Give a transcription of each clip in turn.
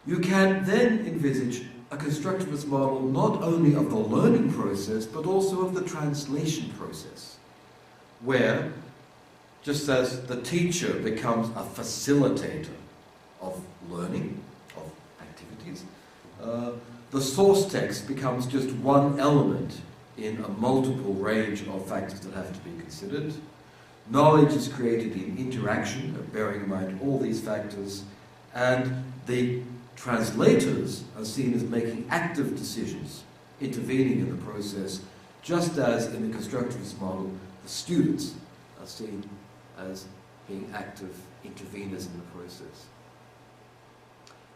You can then envisage a constructivist model not only of the learning process, but also of the translation process, where, just as the teacher becomes a facilitator of learning, of activities, the source text becomes just one element in a multiple range of factors that have to be considered. Knowledge is created in interaction, bearing in mind all these factors, and the translators are seen as making active decisions, intervening in the process, just as in the constructivist model, the students are seen as being active interveners in the process.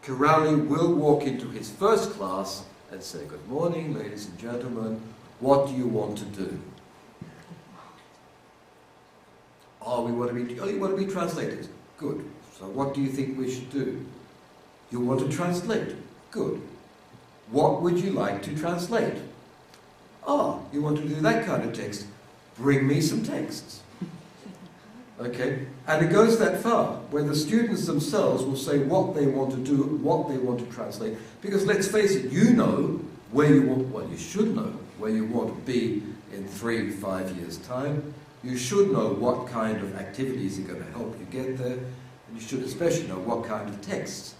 Kiraly will walk into his first class and say, "Good morning, ladies and gentlemen, what do you want to do?" "Oh, you want to be translators? Good. So what do you think we should do?" "You want to translate? Good. What would you like to translate?" "Ah, you want to do that kind of text? Bring me some texts." Okay? And it goes that far, where the students themselves will say what they want to do, what they want to translate. Because let's face it, you know where you want, well, you should know where you want to be in 3-5 years' time. You should know what kind of activities are going to help you get there. And you should especially know what kind of texts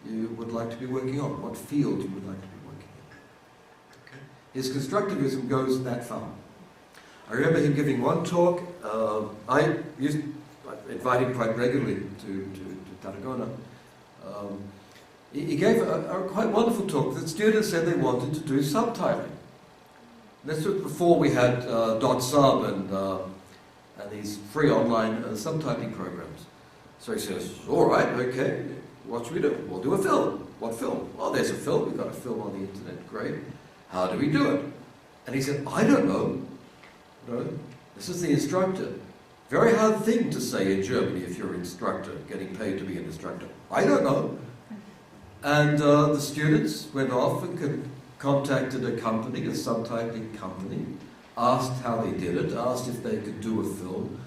you would like to be working on, what field you would like to be working in. Okay? His constructivism goes that far. I remember him giving one talk. I invite him quite regularly to Tarragona. He gave a quite wonderful talk that students said they wanted to do subtitling. This was before we had .sub and these free online subtitling programs. So he says, "All right, okay, what should we do? We'll do a film." "What film?" "Oh, there's a film. We've got a film on the internet. Great. How do we do it?" And he said, "I don't know. No, this is the instructor. Very hard thing to say in Germany if you're an instructor, getting paid to be an instructor. I don't know." And the students went off and contacted a company, a subtitling company, asked how they did it, asked if they could do a film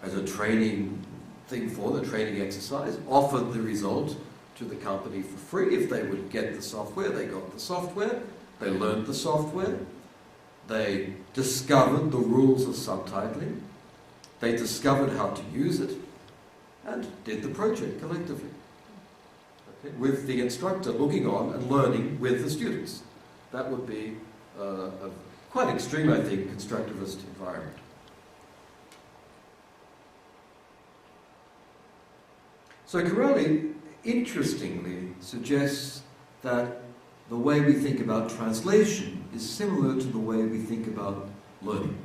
as a training thing for the training exercise, offered the result to the company for free. If they would get the software, they got the software, they learned the software, they discovered the rules of subtitling, they discovered how to use it, and did the project collectively. Okay? With the instructor looking on and learning with the students. That would be a quite extreme, I think, constructivist environment. So Kiraly, interestingly, suggests that the way we think about translation is similar to the way we think about learning.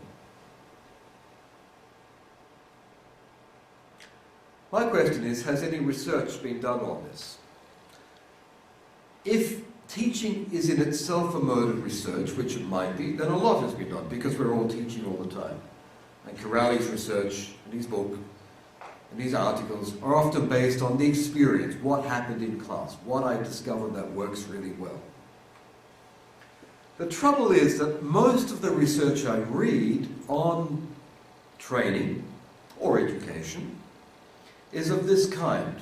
My question is, has any research been done on this? If teaching is in itself a mode of research, which it might be, then a lot has been done, because we're all teaching all the time. And Kiraly's research, and his book, and these articles are often based on the experience, what happened in class, what I discovered that works really well. The trouble is that most of the research I read on training or education is of this kind.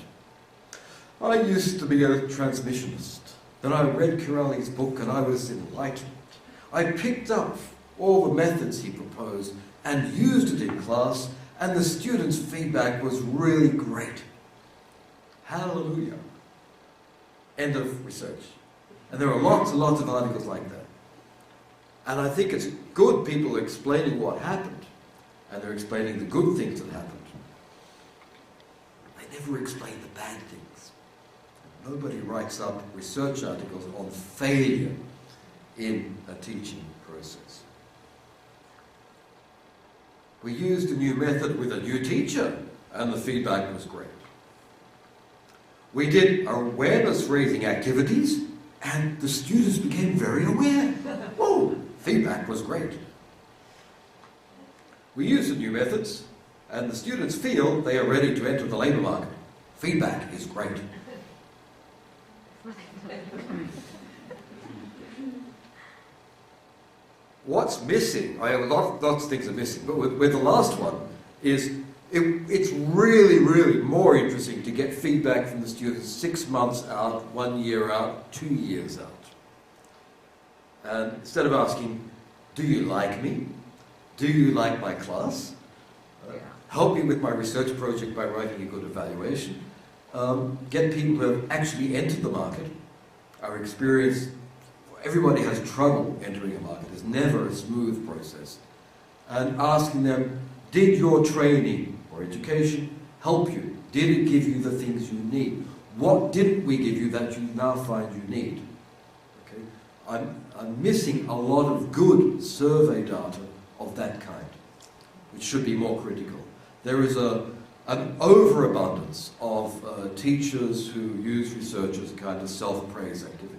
I used to be a transmissionist. Then I read Kiraly's book and I was enlightened. I picked up all the methods he proposed and used it in class, and the students' feedback was really great. Hallelujah. End of research. And there are lots and lots of articles like that. And I think it's good people are explaining what happened, and they're explaining the good things that happened. They never explain the bad things. Nobody writes up research articles on failure in a teaching process. We used a new method with a new teacher, and the feedback was great. We did awareness-raising activities, and the students became very aware. Oh, feedback was great. We use the new methods, and the students feel they are ready to enter the labour market. Feedback is great. What's missing, lots of things are missing, but with the last one, is It's really, really more interesting to get feedback from the students 6 months out, 1 year out, 2 years out. And instead of asking, do you like me? Do you like my class? Help me with my research project by writing a good evaluation. Get people who have actually entered the market, are experienced. Everybody has trouble entering a market. It's never a smooth process. And asking them, did your training or education help you? Did it give you the things you need? What didn't we give you that you now find you need? Okay? I'm missing a lot of good survey data of that kind, which should be more critical. There is an overabundance of teachers who use research as a kind of self-praise activity.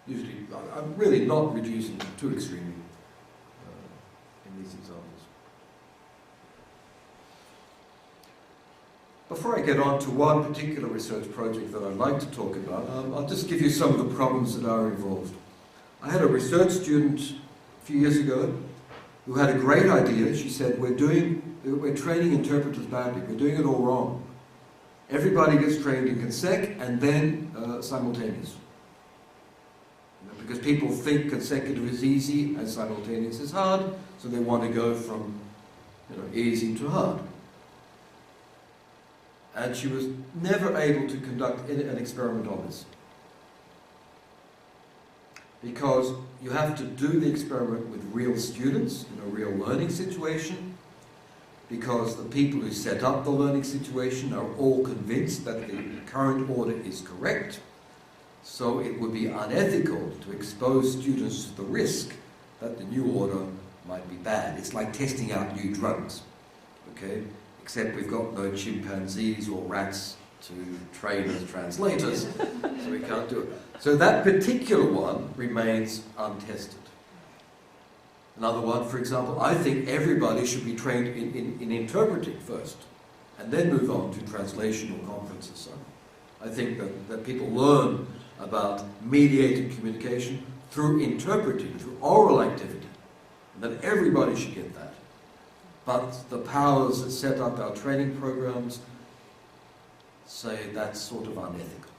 Usually, I'm really not reducing it too extremely in these examples. Before I get on to one particular research project that I'd like to talk about, I'll just give you some of the problems that are involved. I had a research student a few years ago who had a great idea. She said, we're training interpreters badly, we're doing it all wrong. Everybody gets trained in conseq and then simultaneous. Because people think consecutive is easy and simultaneous is hard, so they want to go from easy to hard. And she was never able to conduct an experiment on this. Because you have to do the experiment with real students in a real learning situation, because the people who set up the learning situation are all convinced that the current order is correct. So it would be unethical to expose students to the risk that the new order might be bad. It's like testing out new drugs, okay? Except we've got no chimpanzees or rats to train as translators, so we can't do it. So that particular one remains untested. Another one, for example, I think everybody should be trained in interpreting first, and then move on to translation or conferences. So I think that people learn about mediated communication through interpreting, through oral activity, and that everybody should get that. But the powers that set up our training programs say that's sort of unethical,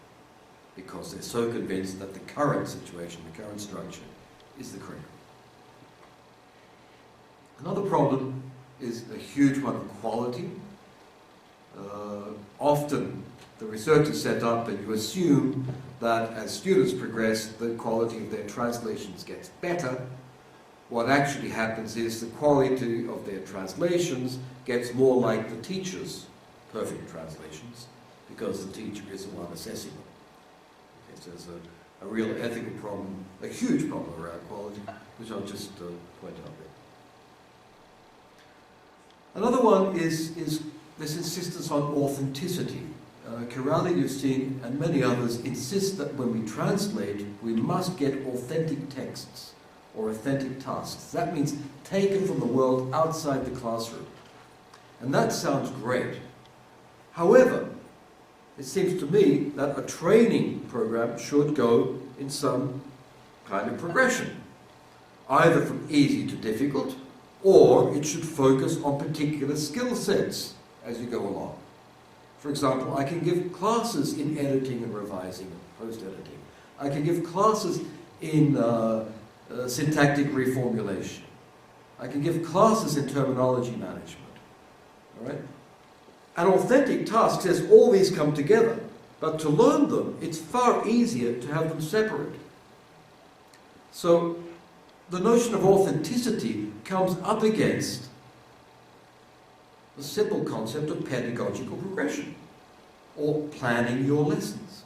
because they're so convinced that the current situation, the current structure, is the correct one. Another problem is a huge one of quality. Often the research is set up and you assume that as students progress, the quality of their translations gets better. What actually happens is the quality of their translations gets more like the teacher's perfect translations, because the teacher is the one assessing them. Okay, so there's a real ethical problem, a huge problem around quality, which I'll just point out there. Another one is this insistence on authenticity. Kirali, you've seen, and many others insist that when we translate, we must get authentic texts or authentic tasks. That means taken from the world outside the classroom. And that sounds great. However, it seems to me that a training program should go in some kind of progression, either from easy to difficult, or it should focus on particular skill sets as you go along. For example, I can give classes in editing and revising, post-editing. I can give classes in syntactic reformulation. I can give classes in terminology management. All right? An authentic task says all these come together, but to learn them, it's far easier to have them separate. So the notion of authenticity comes up against the simple concept of pedagogical progression, or planning your lessons.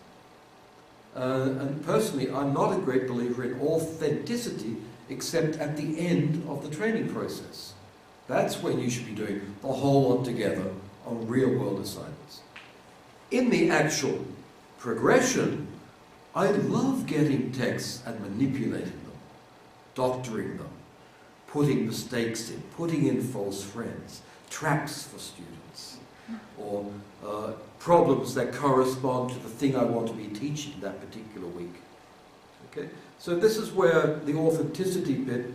And personally, I'm not a great believer in authenticity, except at the end of the training process. That's when you should be doing the whole lot together on real-world assignments. In the actual progression, I love getting texts and manipulating them, doctoring them, putting mistakes in, putting in false friends, traps for students, or problems that correspond to the thing I want to be teaching that particular week. Okay? So this is where the authenticity bit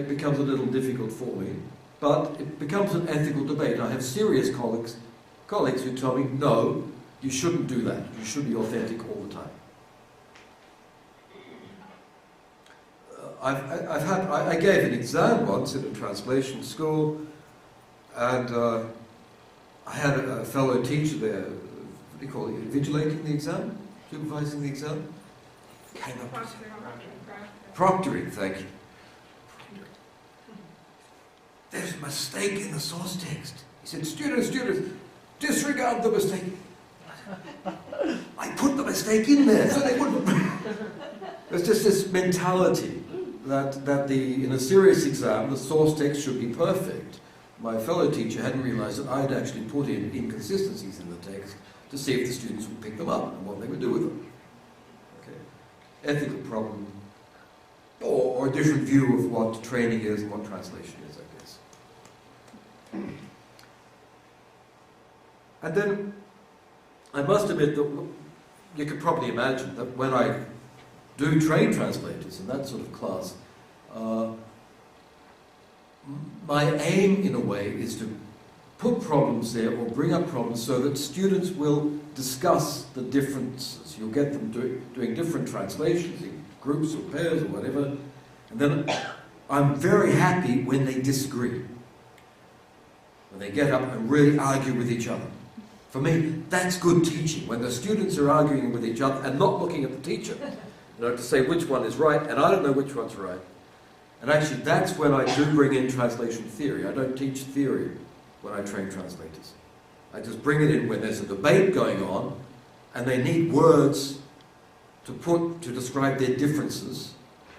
becomes a little difficult for me. but it becomes an ethical debate. I have serious colleagues who tell me, no, you shouldn't do that. You should be authentic all the time. I gave an exam once in a translation school, and I had a fellow teacher there, what do you call it, invigilating the exam, supervising the exam. Came up proctoring, thank you. There's a mistake in the source text. He said, students, disregard the mistake. I put the mistake in there so they wouldn't. There's just this mentality that in a serious exam, the source text should be perfect. My fellow teacher hadn't realized that I'd actually put in inconsistencies in the text to see if the students would pick them up and what they would do with them. Okay. Ethical problem, or a different view of what training is and what translation is, I guess. And then, I must admit that you could probably imagine that when I do train translators in that sort of class, my aim, in a way, is to put problems there or bring up problems so that students will discuss the differences. You'll get them doing different translations in groups or pairs or whatever, and then I'm very happy when they disagree, when they get up and really argue with each other. For me, that's good teaching, when the students are arguing with each other and not looking at the teacher, to say which one is right, and I don't know which one's right. And actually, that's when I do bring in translation theory. I don't teach theory when I train translators. I just bring it in when there's a debate going on, and they need words to describe their differences.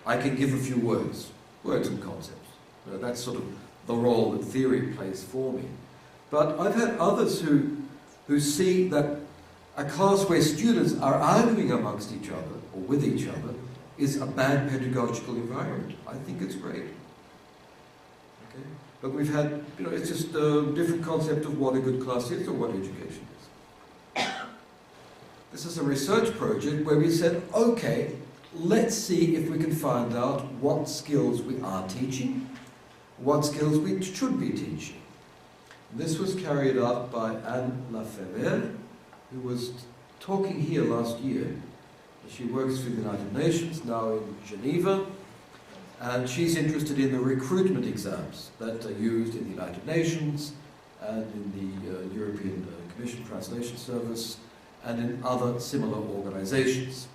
I can give a few words and concepts. That's sort of the role that theory plays for me. But I've had others who see that a class where students are arguing amongst each other or with each other is a bad pedagogical environment. I think it's great. Okay? But we've had, it's just a different concept of what a good class is or what education is. This is a research project where we said, okay, let's see if we can find out what skills we are teaching, what skills we should be teaching. This was carried out by Anne Lafever, who was talking here last year. She works for the United Nations, now in Geneva, and she's interested in the recruitment exams that are used in the United Nations and in the European Commission Translation Service and in other similar organizations.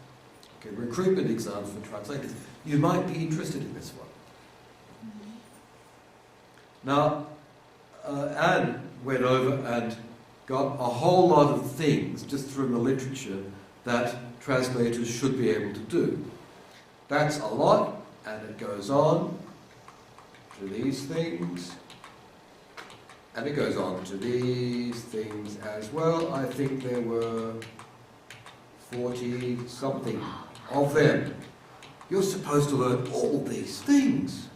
Okay, recruitment exams for translators. You might be interested in this one. Now, Anne went over and got a whole lot of things just from the literature that translators should be able to do. That's a lot, and it goes on to these things, and it goes on to these things as well. I think there were 40-something of them. You're supposed to learn all these things.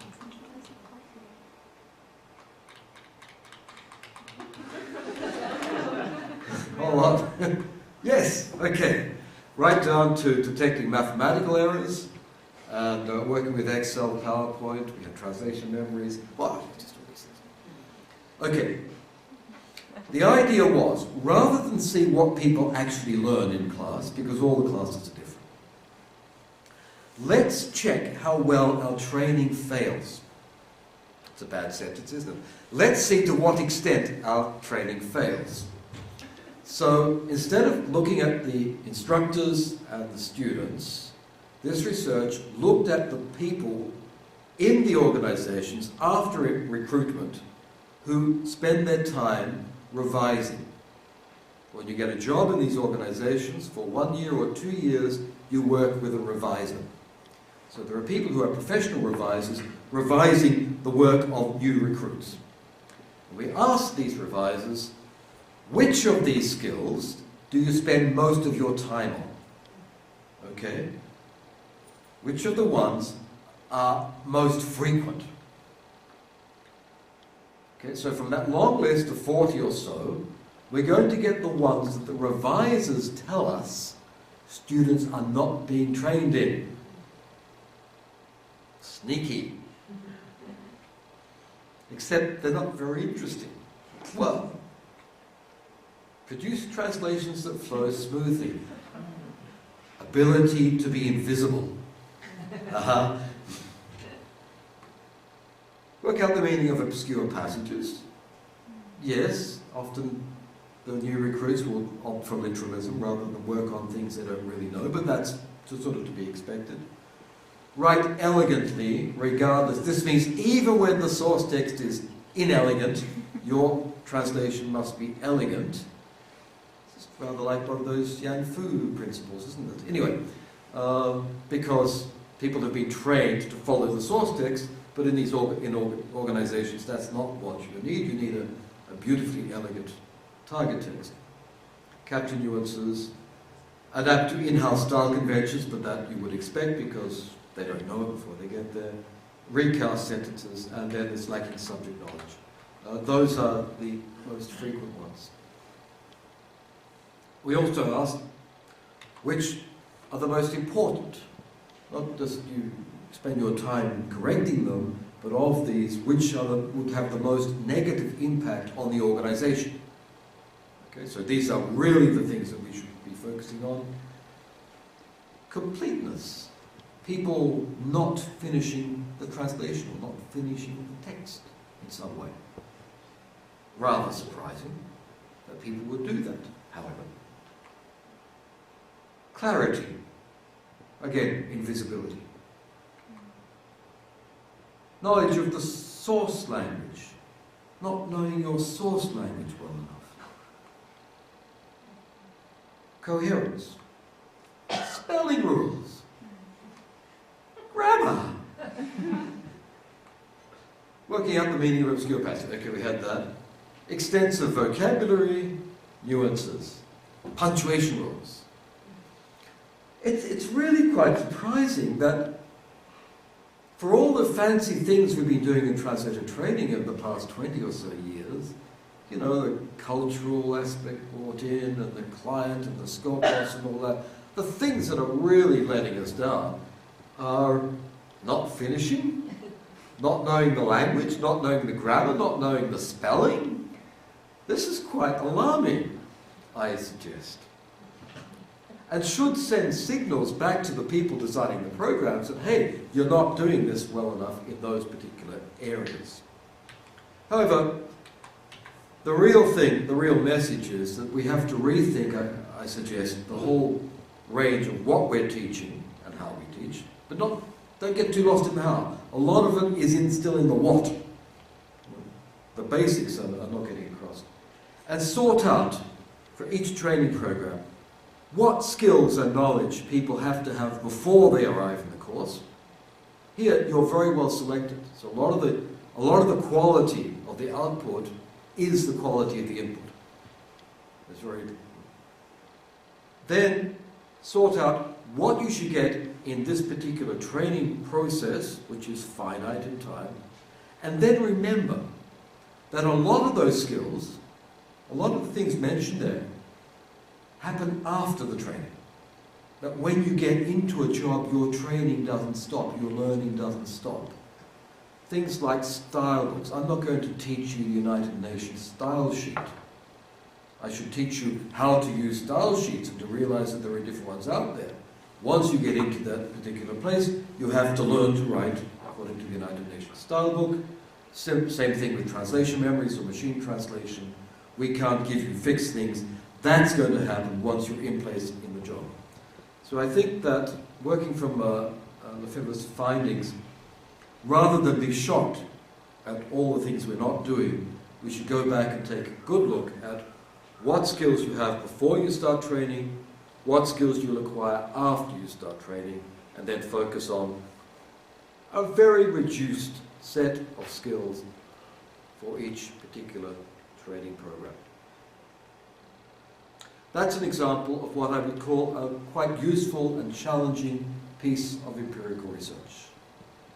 Hold on. Yes, okay. Right down to detecting mathematical errors and working with Excel, PowerPoint. We have translation memories. Well, just all these things. Okay. The idea was, rather than see what people actually learn in class, because all the classes are different, let's check how well our training fails. It's a bad sentence, isn't it? Let's see to what extent our training fails. So instead of looking at the instructors and the students, this research looked at the people in the organizations after recruitment who spend their time revising. When you get a job in these organizations, for 1 year or 2 years, you work with a reviser. So there are people who are professional revisers revising the work of new recruits. And we asked these revisers, which of these skills do you spend most of your time on? Okay? Which of the ones are most frequent? Okay, so from that long list of 40 or so, we're going to get the ones that the revisers tell us students are not being trained in. Sneaky. except they're not very interesting. Well, produce translations that flow smoothly. Ability to be invisible. Work out the meaning of obscure passages. Yes, often the new recruits will opt for literalism rather than work on things they don't really know, but that's sort of to be expected. Write elegantly, regardless. This means even when the source text is inelegant, your translation must be elegant. It's rather like one of those Yang Fu principles, isn't it? Anyway, because people have been trained to follow the source text, but in these organizations, that's not what you need. You need a beautifully elegant target text. Capture nuances, adapt to in-house style conventions, but that you would expect because they don't know it before they get there. Recast sentences, and then it's lacking subject knowledge. Those are the most frequent ones. We also asked which are the most important. Not just you spend your time correcting them, but of these, which would have the most negative impact on the organization. Okay, so these are really the things that we should be focusing on. Completeness. People not finishing the translation or not finishing the text in some way. Rather surprising that people would do that, however. Clarity. Again, invisibility. Knowledge of the source language. Not knowing your source language well enough. Coherence. Spelling rules. Grammar. Working out the meaning of obscure passage. Okay, we had that. Extensive vocabulary, nuances, punctuation rules. It's really quite surprising that for all the fancy things we've been doing in translator training over the past 20 or so years, you know, the cultural aspect brought in, and the client and the scopus and all that, the things that are really letting us down are not finishing, not knowing the language, not knowing the grammar, not knowing the spelling. This is quite alarming, I suggest. And should send signals back to the people designing the programs that, hey, you're not doing this well enough in those particular areas. However, the real thing, the real message is that we have to rethink, I suggest, the whole range of what we're teaching and how we teach, but don't get too lost in the how. A lot of it is still in the what. The basics are not getting across. And sort out, for each training program, what skills and knowledge people have to have before they arrive in the course. Here, you're very well selected. So a lot of the quality of the output is the quality of the input. That's very important. Then, sort out what you should get in this particular training process, which is finite in time. And then remember that a lot of those skills, a lot of the things mentioned there, happen after the training. That when you get into a job, your training doesn't stop, your learning doesn't stop. Things like style books. I'm not going to teach you the United Nations style sheet. I should teach you how to use style sheets and to realize that there are different ones out there. Once you get into that particular place, you have to learn to write according to the United Nations style book. Same thing with translation memories or machine translation. We can't give you fixed things. That's going to happen once you're in place in the job. So I think that working from Lefebvre's findings, rather than be shocked at all the things we're not doing, we should go back and take a good look at what skills you have before you start training, what skills you'll acquire after you start training, and then focus on a very reduced set of skills for each particular training program. That's an example of what I would call a quite useful and challenging piece of empirical research.